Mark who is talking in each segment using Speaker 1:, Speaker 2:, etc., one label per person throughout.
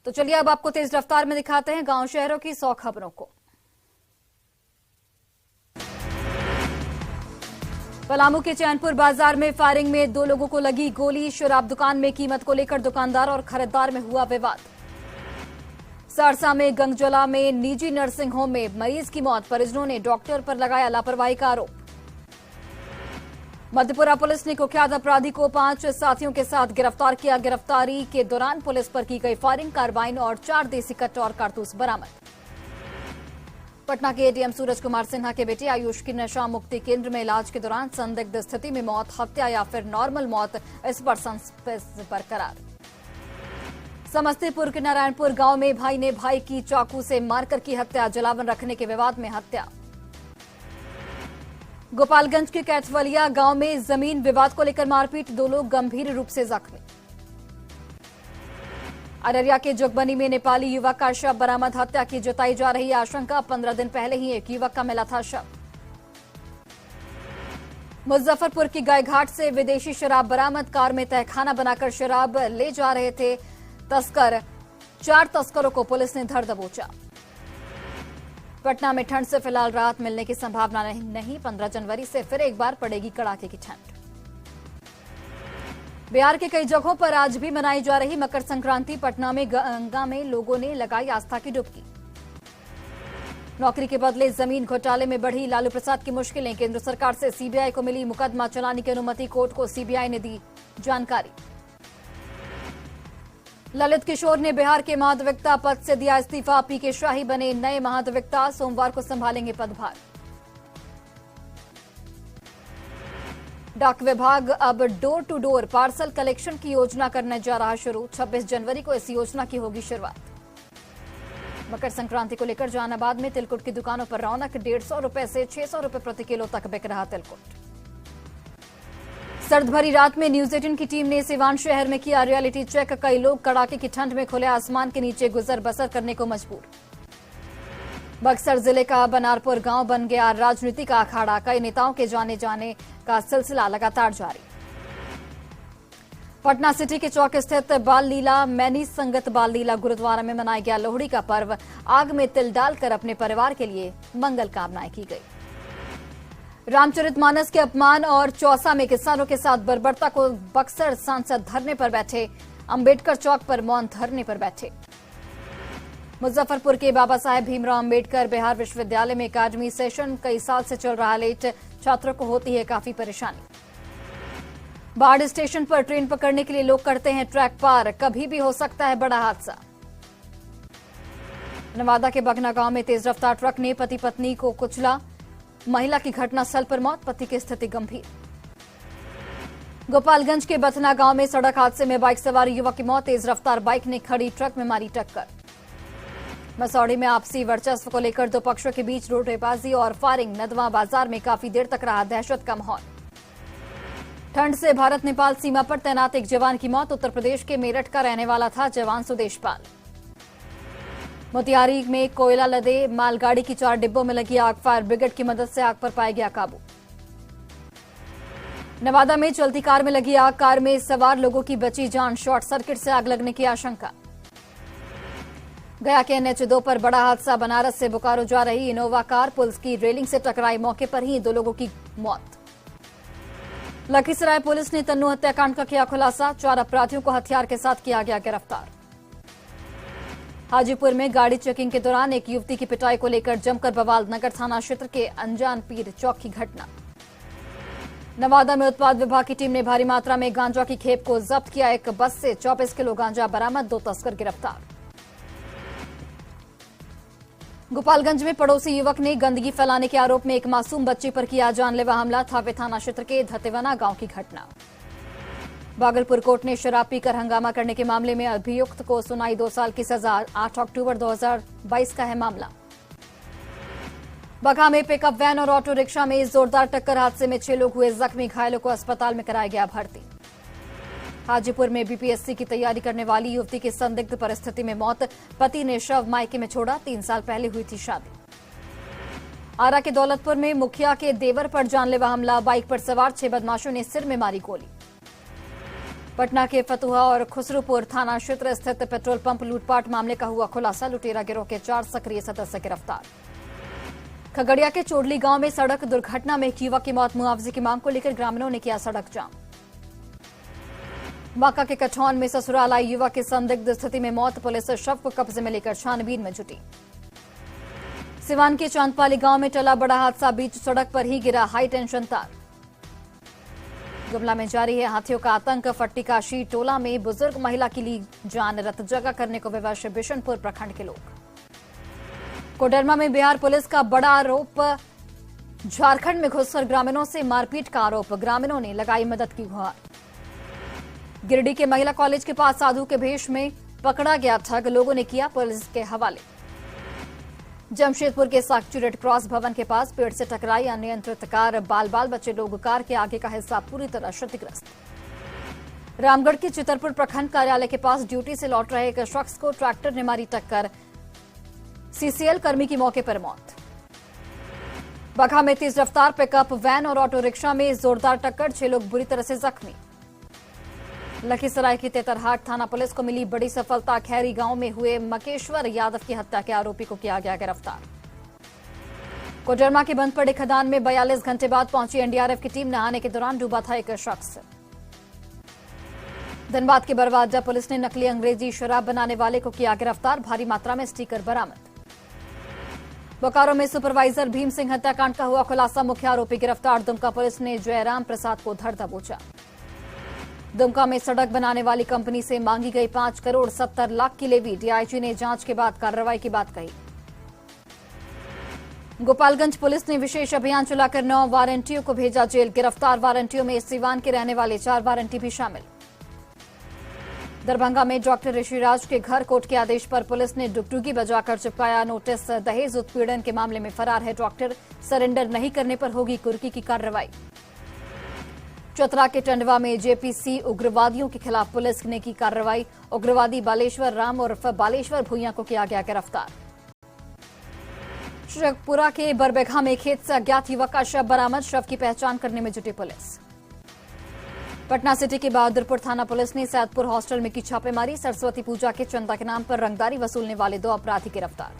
Speaker 1: तो चलिए अब आपको तेज रफ्तार में दिखाते हैं गांव शहरों की 100 खबरों को। पलामू के चैनपुर बाजार में फायरिंग में 2 लोगों को लगी गोली। शराब दुकान में कीमत को लेकर दुकानदार और खरीदार में हुआ विवाद। सहरसा में गंगजोला में निजी नर्सिंग होम में मरीज की मौत, परिजनों ने डॉक्टर पर लगाया लापरवाही का आरोप। मधेपुरा पुलिस ने कुख्यात अपराधी को 5 साथियों के साथ गिरफ्तार किया। गिरफ्तारी के दौरान पुलिस पर की गई फायरिंग, कार्बाइन और 4 देसी कट्टा और कारतूस बरामद। पटना के एडीएम सूरज कुमार सिन्हा के बेटे आयुष की नशा मुक्ति केंद्र में इलाज के दौरान संदिग्ध स्थिति में मौत, हत्या या फिर नॉर्मल मौत, इस पर संशय बरकरार। समस्तीपुर के नारायणपुर गांव में भाई ने भाई की चाकू से मारकर की हत्या, जलावन रखने के विवाद में हत्या। गोपालगंज के कैथवलिया गांव में जमीन विवाद को लेकर मारपीट, 2 लोग गंभीर रूप से जख्मी। अररिया के जोगबनी में नेपाली युवक का शव बरामद, हत्या की जताई जा रही आशंका, 15 दिन पहले ही एक युवक का मिला था शव। मुजफ्फरपुर की गायघाट से विदेशी शराब बरामद, कार में तहखाना बनाकर शराब ले जा रहे थे तस्कर, 4 तस्करों को पुलिस ने धर दबोचा। पटना में ठंड से फिलहाल राहत मिलने की संभावना नहीं, 15 जनवरी से फिर एक बार पड़ेगी कड़ाके की ठंड। बिहार के कई जगहों पर आज भी मनाई जा रही मकर संक्रांति। पटना में गंगा में लोगों ने लगाई आस्था की डुबकी। नौकरी के बदले जमीन घोटाले में बढ़ी लालू प्रसाद की मुश्किलें, केंद्र सरकार से सीबीआई को मिली मुकदमा चलाने की अनुमति, कोर्ट को सीबीआई ने दी जानकारी। ललित किशोर ने बिहार के महाधिवक्ता पद से दिया इस्तीफा, पीके शाही बने नए महाधिवक्ता, सोमवार को संभालेंगे पदभार। डाक विभाग अब door to door parcel collection की योजना करने जा रहा शुरू, 26 जनवरी को इस योजना की होगी शुरुआत। मकर संक्रांति को लेकर जहानाबाद में तिलकुट की दुकानों पर रौनक, 150 रुपए से 600 रुपए प्रति किलो तक बिक रहा तिलकुट। सर्द भरी रात में न्यूज 18 की टीम ने सिवान शहर में किया रियलिटी चेक, कई लोग कड़ाके की ठंड में खुले आसमान के नीचे गुजर बसर करने को मजबूर। बक्सर जिले का बनारपुर गांव बन गया राजनीति का अखाड़ा, कई नेताओं के जाने का सिलसिला लगातार जारी। पटना सिटी के चौक स्थित बाल लीला मैनी संगत बाल लीला गुरुद्वारा में मनाया गया लोहड़ी का पर्व, आग में तिल डालकर अपने परिवार के लिए मंगल कामनाएं की गई। रामचरितमानस के अपमान और चौसा में किसानों के साथ बर्बरता को बक्सर सांसद धरने पर बैठे, अंबेडकर चौक पर मौन धरने पर बैठे। मुजफ्फरपुर के बाबा साहेब भीमराव अंबेडकर बिहार विश्वविद्यालय में एकेडमी सेशन कई साल से चल रहा लेट, छात्रों को होती है काफी परेशानी। बाढ़ स्टेशन पर ट्रेन पकड़ने के लिए लोग करते हैं ट्रैक पार, कभी भी हो सकता है बड़ा हादसा। नवादा के बगना गांव में तेज रफ्तार ट्रक ने पति पत्नी को कुचला, महिला की घटनास्थल पर मौत, पति की स्थिति गंभीर। गोपालगंज के बथना गांव में सड़क हादसे में बाइक सवार युवक की मौत, तेज रफ्तार बाइक ने खड़ी ट्रक में मारी टक्कर। मसौड़ी में आपसी वर्चस्व को लेकर 2 पक्षों के बीच रोटेबाजी और फायरिंग, नदवा बाजार में काफी देर तक रहा दहशत का माहौल। ठंड से भारत नेपाल सीमा पर तैनात एक जवान की मौत, उत्तर प्रदेश के मेरठ का रहने वाला था जवान सुदेश पाल। मोतिहारी में कोयला लदे मालगाड़ी की 4 डिब्बों में लगी आग, फायर ब्रिगेड की मदद से आग पर पाया गया काबू। नवादा में चलती कार में लगी आग, कार में सवार लोगों की बची जान, शॉर्ट सर्किट से आग लगने की आशंका। गया के NH2 पर बड़ा हादसा, बनारस से बोकारो जा रही इनोवा कार पुलिस की रेलिंग से टकराई, मौके पर ही 2 लोगों की मौत। लखीसराय पुलिस ने तन्नू हत्याकांड का किया खुलासा, 4 अपराधियों को हथियार के साथ किया गया गिरफ्तार। हाजीपुर में गाड़ी चेकिंग के दौरान एक युवती की पिटाई को लेकर जमकर बवाल, नगर थाना क्षेत्र के अनजान पीर चौक की घटना। नवादा में उत्पाद विभाग की टीम ने भारी मात्रा में गांजा की खेप को जब्त किया, एक बस से 24 किलो गांजा बरामद, 2 तस्कर गिरफ्तार। गोपालगंज में पड़ोसी युवक ने गंदगी फैलाने के आरोप में एक मासूम बच्ची पर किया जानलेवा हमला, थावे थाना क्षेत्र के धतेवना गांव की घटना। भागलपुर कोर्ट ने शराब पीकर हंगामा करने के मामले में अभियुक्त को सुनाई 2 साल की सजा, 8 अक्टूबर 2022 का है मामला। बगहा में पिकअप वैन और ऑटो रिक्शा में जोरदार टक्कर, हादसे में 6 लोग हुए जख्मी, घायलों को अस्पताल में कराया गया भर्ती। हाजीपुर में बीपीएससी की तैयारी करने वाली युवती की संदिग्ध परिस्थिति में मौत, पति ने शव मायके में छोड़ा, 3 साल पहले हुई थी शादी। आरा के दौलतपुर में मुखिया के देवर पर जानलेवा हमला, बाइक पर सवार 6 बदमाशों ने सिर में मारी गोली। पटना के फतुहा और खुसरूपुर थाना क्षेत्र स्थित पेट्रोल पंप लूटपाट मामले का हुआ खुलासा। लुटेरा गिरोह के 4 सक्रिय सदस्य गिरफ्तार। खगड़िया के चोडली गांव में सड़क दुर्घटना में एक युवक की मौत। मुआवजे की मांग को लेकर ग्रामीणों ने किया सड़क जाम। बांका के कठौन में ससुराल आई युवक की संदिग्ध स्थिति में मौत। पुलिस शव को कब्जे में लेकर छानबीन में जुटी। सिवान के चांदपाली गांव में टला बड़ा हादसा। बीच सड़क पर ही गिरा हाई टेंशन तार। गुमला में जारी है हाथियों का आतंक। फट्टिकाशी टोला में बुजुर्ग महिला की ली जान। रत जगह करने को विवश बिशनपुर प्रखंड के लोग। कोडरमा में बिहार पुलिस का बड़ा आरोप। झारखंड में घुसकर ग्रामीणों से मारपीट का आरोप। ग्रामीणों ने लगाई मदद की गुहार। गिरिडीह के महिला कॉलेज के पास साधु के भेष में पकड़ा गया ठग। लोगों ने किया पुलिस के हवाले। जमशेदपुर के साक्षी रेड क्रॉस भवन के पास पेड़ से टकराई अनियंत्रित कार। बाल बचे लोग। कार के आगे का हिस्सा पूरी तरह क्षतिग्रस्त। रामगढ़ के चितरपुर प्रखंड कार्यालय के पास ड्यूटी से लौट रहे एक शख्स को ट्रैक्टर ने मारी टक्कर। सीसीएल कर्मी की मौके पर मौत। बगहा में तेज रफ्तार पिकअप वैन और ऑटो रिक्शा में जोरदार टक्कर। 6 लोग बुरी तरह से जख्मी। लखीसराय की तेतरहाट थाना पुलिस को मिली बड़ी सफलता। खैरी गांव में हुए मकेश्वर यादव की हत्या के आरोपी को किया गया गिरफ्तार। कोडरमा के बंद पड़े खदान में 42 घंटे बाद पहुंची एनडीआरएफ की टीम। नहाने के दौरान डूबा था एक शख्स। धनबाद के बरवाडा पुलिस ने नकली अंग्रेजी शराब बनाने वाले को किया गिरफ्तार। भारी मात्रा में स्टिकर बरामद। बोकारो में सुपरवाइजर भीम सिंह हत्याकांड का हुआ खुलासा। मुख्य आरोपी गिरफ्तार। दुमका पुलिस ने जयराम प्रसाद को धर दबोचा। दुमका में सड़क बनाने वाली कंपनी से मांगी गई 5 करोड़ 70 लाख की लेवी। डीआईजी ने जांच के बाद कार्रवाई की बात कही। गोपालगंज पुलिस ने विशेष अभियान चलाकर 9 वारंटियों को भेजा जेल। गिरफ्तार वारंटियों में सिवान के रहने वाले 4 वारंटी भी शामिल। दरभंगा में डॉक्टर ऋषिराज के घर कोर्ट के आदेश पर पुलिस ने डुगडुगी बजाकर चिपकाया नोटिस। दहेज उत्पीड़न के मामले में फरार है डॉक्टर। सरेंडर नहीं करने पर होगी कुर्की की कार्रवाई। चतरा के टंडवा में जेपीसी उग्रवादियों के खिलाफ पुलिस ने की कार्रवाई। उग्रवादी बालेश्वर राम उर्फ बालेश्वर भुइयां को किया गया गिरफ्तार। शेखपुरा के बरबेघा में खेत से अज्ञात युवक का शव बरामद। शव की पहचान करने में जुटी पुलिस। पटना सिटी के बहादुरपुर थाना पुलिस ने सैदपुर हॉस्टल में की छापेमारी। सरस्वती पूजा के चंदा के नाम पर रंगदारी वसूलने वाले 2 अपराधी गिरफ्तार।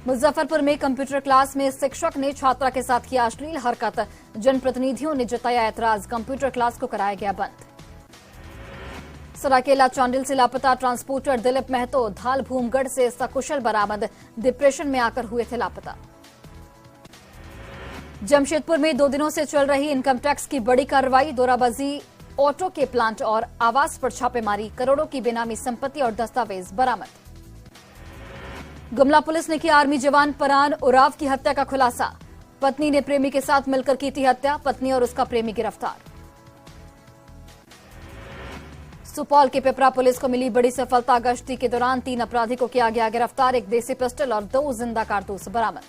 Speaker 1: मुजफ्फरपुर में कंप्यूटर क्लास में शिक्षक ने छात्रा के साथ किया अश्लील हरकत। जनप्रतिनिधियों ने जताया ऐतराज। कंप्यूटर क्लास को कराया गया बंद। सरायकेला चांडिल से लापता ट्रांसपोर्टर दिलीप महतो धाल भूमगढ़ से सकुशल बरामद। डिप्रेशन में आकर हुए थे लापता। जमशेदपुर में 2 दिनों से चल रही इनकम टैक्स की बड़ी कार्रवाई। दोराबाजी ऑटो के प्लांट और आवास पर छापेमारी। करोड़ों की बेनामी संपत्ति और दस्तावेज बरामद। गुमला पुलिस ने किया आर्मी जवान परान उराव की हत्या का खुलासा। पत्नी ने प्रेमी के साथ मिलकर की थी हत्या। पत्नी और उसका प्रेमी गिरफ्तार। सुपौल के पिपरा पुलिस को मिली बड़ी सफलता। गश्ती के दौरान 3 अपराधी को किया गया गिरफ्तार। 1 देसी पिस्टल और 2 जिंदा कारतूस बरामद।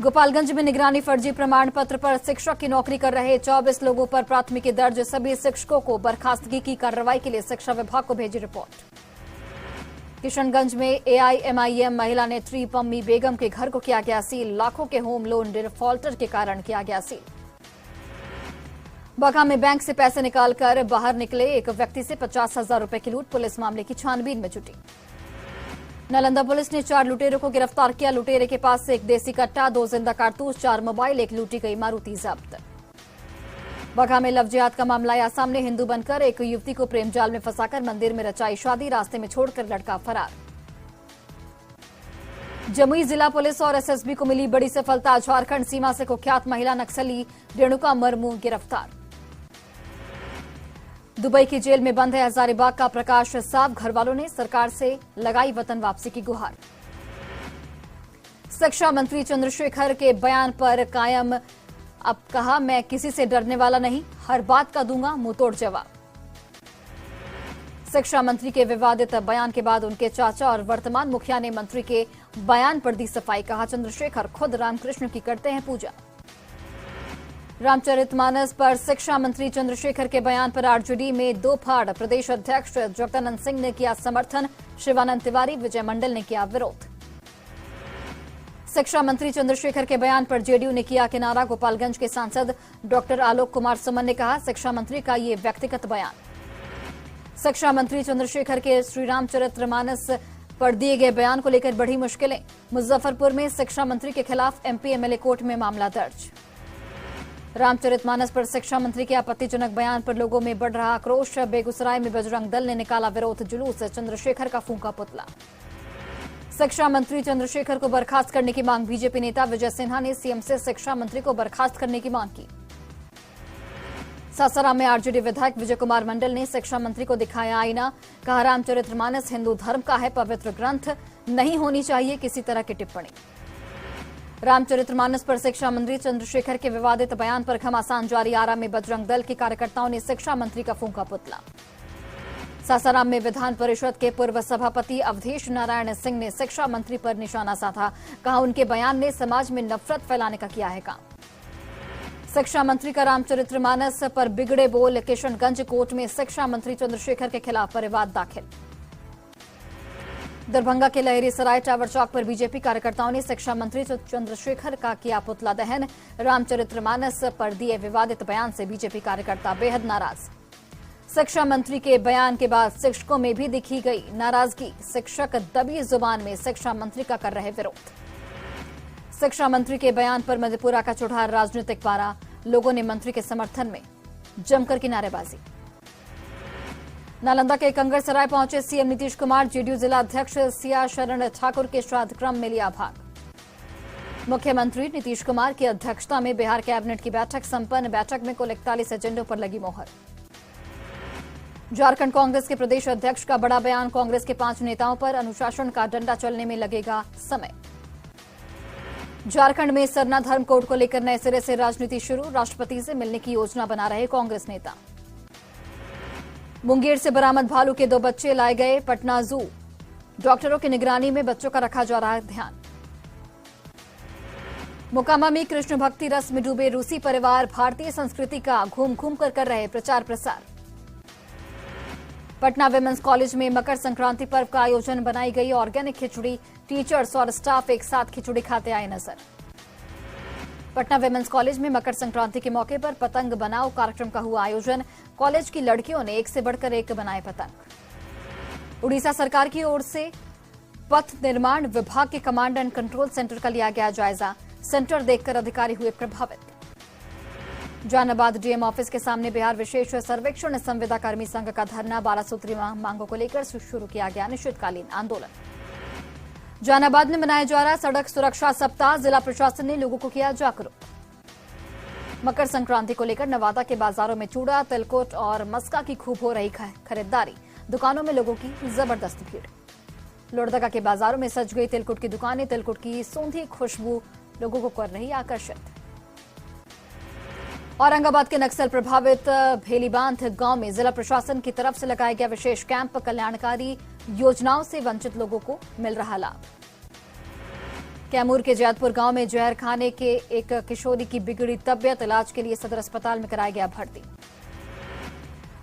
Speaker 1: गोपालगंज में निगरानी फर्जी प्रमाण पत्र पर शिक्षक की नौकरी कर रहे 24 लोगों पर प्राथमिकी दर्ज। सभी शिक्षकों को बर्खास्तगी की कार्रवाई के लिए शिक्षा विभाग को भेजी रिपोर्ट। किशनगंज में एआईएमआईएम महिला नेत्री पम्मी बेगम के घर को किया गया सील। लाखों के होम लोन डिफॉल्टर के कारण किया गया सील। बगहा में बैंक से पैसे निकालकर बाहर निकले एक व्यक्ति से 50,000 रुपए की लूट। पुलिस मामले की छानबीन में जुटी। नालंदा पुलिस ने 4 लुटेरों को गिरफ्तार किया। लुटेरे के पास से 1 देसी कट्टा, 2 जिंदा कारतूस, 4 मोबाइल, 1 लूटी गई मारुति जब्त। बगहा में लव जिहाद का मामला आया सामने। हिंदू बनकर एक युवती को प्रेम जाल में फंसाकर मंदिर में रचाई शादी। रास्ते में छोड़कर लड़का फरार। जमुई जिला पुलिस और एसएसबी को मिली बड़ी सफलता। झारखंड सीमा से कुख्यात महिला नक्सली रेणुका मर्मू गिरफ्तार। दुबई की जेल में बंद है हजारीबाग का प्रकाश साहब। घरवालों ने सरकार से लगाई वतन वापसी की गुहार। शिक्षा मंत्री चंद्रशेखर के बयान पर कायम। अब कहा, मैं किसी से डरने वाला नहीं, हर बात का दूंगा मुंहतोड़ जवाब। शिक्षा मंत्री के विवादित बयान के बाद उनके चाचा और वर्तमान मुखिया ने मंत्री के बयान पर दी सफाई। कहा, चंद्रशेखर खुद रामकृष्ण की करते हैं पूजा। रामचरितमानस पर शिक्षा मंत्री चंद्रशेखर के बयान पर आरजेडी में 2 फाड़। प्रदेश अध्यक्ष जगदानंद सिंह ने किया समर्थन। शिवानंद तिवारी, विजय मंडल ने किया विरोध। शिक्षा मंत्री चंद्रशेखर के बयान पर जेडीयू ने किया किनारा। गोपालगंज के सांसद डॉक्टर आलोक कुमार सुमन ने कहा, शिक्षा मंत्री का ये व्यक्तिगत बयान। शिक्षा मंत्री चंद्रशेखर के श्रीरामचरितमानस पर दिए गए बयान को लेकर बढ़ी मुश्किलें। मुजफ्फरपुर में शिक्षा मंत्री के खिलाफ एमपी एमएलए कोर्ट में मामला दर्ज। रामचरितमानस पर शिक्षा मंत्री के आपत्तिजनक बयान पर लोगों में बढ़ रहा आक्रोश। बेगूसराय में बजरंग दल ने निकाला विरोध जुलूस। चंद्रशेखर का फूंका पुतला। शिक्षा मंत्री चंद्रशेखर को बर्खास्त करने की मांग। बीजेपी नेता विजय सिन्हा ने सीएम से शिक्षा मंत्री को बर्खास्त करने की मांग की। सासाराम में आरजेडी विधायक विजय कुमार मंडल ने शिक्षा मंत्री को दिखाया आईना। कहा, रामचरितमानस हिंदू धर्म का है, पवित्र ग्रंथ, नहीं होनी चाहिए किसी तरह की टिप्पणी। रामचरितमानस पर शिक्षा मंत्री चंद्रशेखर के विवादित बयान पर घमासान जारी। आरा में बजरंग दल के कार्यकर्ताओं ने शिक्षा मंत्री का फूंका पुतला। सासाराम में विधान परिषद के पूर्व सभापति अवधेश नारायण सिंह ने शिक्षा मंत्री पर निशाना साधा। कहा, उनके बयान ने समाज में नफरत फैलाने का किया है काम। शिक्षा मंत्री का रामचरितमानस पर बिगड़े बोल। किशनगंज कोर्ट में शिक्षा मंत्री चंद्रशेखर के खिलाफ परिवाद दाखिल। दरभंगा के लहरीसराय टावर चौक पर बीजेपी कार्यकर्ताओं ने शिक्षा मंत्री चंद्रशेखर का किया पुतला दहन। रामचरितमानस पर दिए विवादित बयान से बीजेपी कार्यकर्ता बेहद नाराज। शिक्षा मंत्री के बयान के बाद शिक्षकों में भी दिखी गई नाराजगी। शिक्षक दबी जुबान में शिक्षा मंत्री का कर रहे विरोध। शिक्षा मंत्री के बयान पर मधेपुरा का चढ़ा राजनीतिक पारा। लोगों ने मंत्री के समर्थन में जमकर की नारेबाजी। नालंदा के कंगरसराय पहुंचे सीएम नीतीश कुमार। जेडीयू जिला अध्यक्ष सिया शरण ठाकुर के श्राद्ध क्रम में लिया भाग। मुख्यमंत्री नीतीश कुमार की अध्यक्षता में बिहार कैबिनेट की बैठक संपन्न। बैठक में कुल 41 एजेंडों पर लगी मोहर। झारखंड कांग्रेस के प्रदेश अध्यक्ष का बड़ा बयान। कांग्रेस के 5 नेताओं पर अनुशासन का डंडा चलने में लगेगा समय। झारखंड में सरना धर्म कोड को लेकर नए सिरे से राजनीति शुरू। राष्ट्रपति से मिलने की योजना बना रहे कांग्रेस नेता। मुंगेर से बरामद भालू के 2 बच्चे लाए गए पटना जू। डॉक्टरों की निगरानी में बच्चों का रखा जा रहा है ध्यान। मोकामा में कृष्ण भक्ति रस में डूबे रूसी परिवार। भारतीय संस्कृति का घूम घूम कर रहे प्रचार प्रसार। पटना विमेंस कॉलेज में मकर संक्रांति पर्व का आयोजन बनाई गई ऑर्गेनिक खिचड़ी। टीचर्स और स्टाफ एक साथ खिचड़ी खाते आए नजर। पटना विमेंस कॉलेज में मकर संक्रांति के मौके पर पतंग बनाओ कार्यक्रम का हुआ आयोजन। कॉलेज की लड़कियों ने एक से बढ़कर एक बनाए पतंग। उड़ीसा सरकार की ओर से पथ निर्माण विभाग के कमांड एंड कंट्रोल सेंटर का लिया गया जायजा। सेंटर देखकर अधिकारी हुए प्रभावित। जहानाबाद डीएम ऑफिस के सामने बिहार विशेष सर्वेक्षण संविदा कर्मी संघ का धरना। 12 सूत्री मांगों को लेकर शुरू किया गया अनिश्चितकालीन आंदोलन। जहानाबाद में मनाया जा रहा सड़क सुरक्षा सप्ताह। जिला प्रशासन ने लोगों को किया जागरूक। मकर संक्रांति को लेकर नवादा के बाजारों में चूड़ा, तिलकुट और मस्का की खूब हो रही खरीदारी। दुकानों में लोगों की जबरदस्त भीड़। लोहरदगा के बाजारों में सज गई तिलकुट की दुकानें। तिलकुट की सूंधी खुशबू लोगों को कर रही आकर्षित। औरंगाबाद के नक्सल प्रभावित भेलीबांध गांव में जिला प्रशासन की तरफ से लगाया गया विशेष कैंप। कल्याणकारी योजनाओं से वंचित लोगों को मिल रहा लाभ। कैमूर के जैदपुर गांव में जहर खाने के एक किशोरी की बिगड़ी तबियत। इलाज के लिए सदर अस्पताल में कराया गया भर्ती।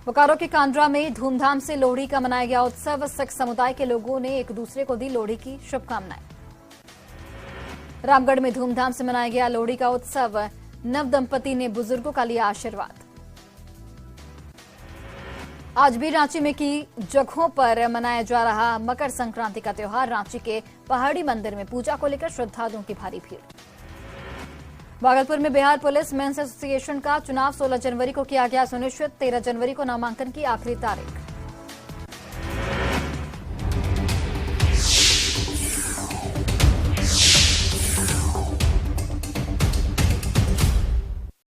Speaker 1: बोकारो के कांड्रा में धूमधाम से लोहड़ी का मनाया गया उत्सव। सिख समुदाय के लोगों ने एक दूसरे को दी लोहड़ी की शुभकामनाएं। रामगढ़ में धूमधाम से मनाया गया लोहड़ी का उत्सव। नव दंपति ने बुजुर्गों का लिया आशीर्वाद। आज भी रांची में की जगहों पर मनाया जा रहा मकर संक्रांति का त्योहार। रांची के पहाड़ी मंदिर में पूजा को लेकर श्रद्धालुओं की भारी भीड़। भागलपुर में बिहार पुलिस मेंस एसोसिएशन का चुनाव 16 जनवरी को किया गया सुनिश्चित। 13 जनवरी को नामांकन की आखिरी तारीख।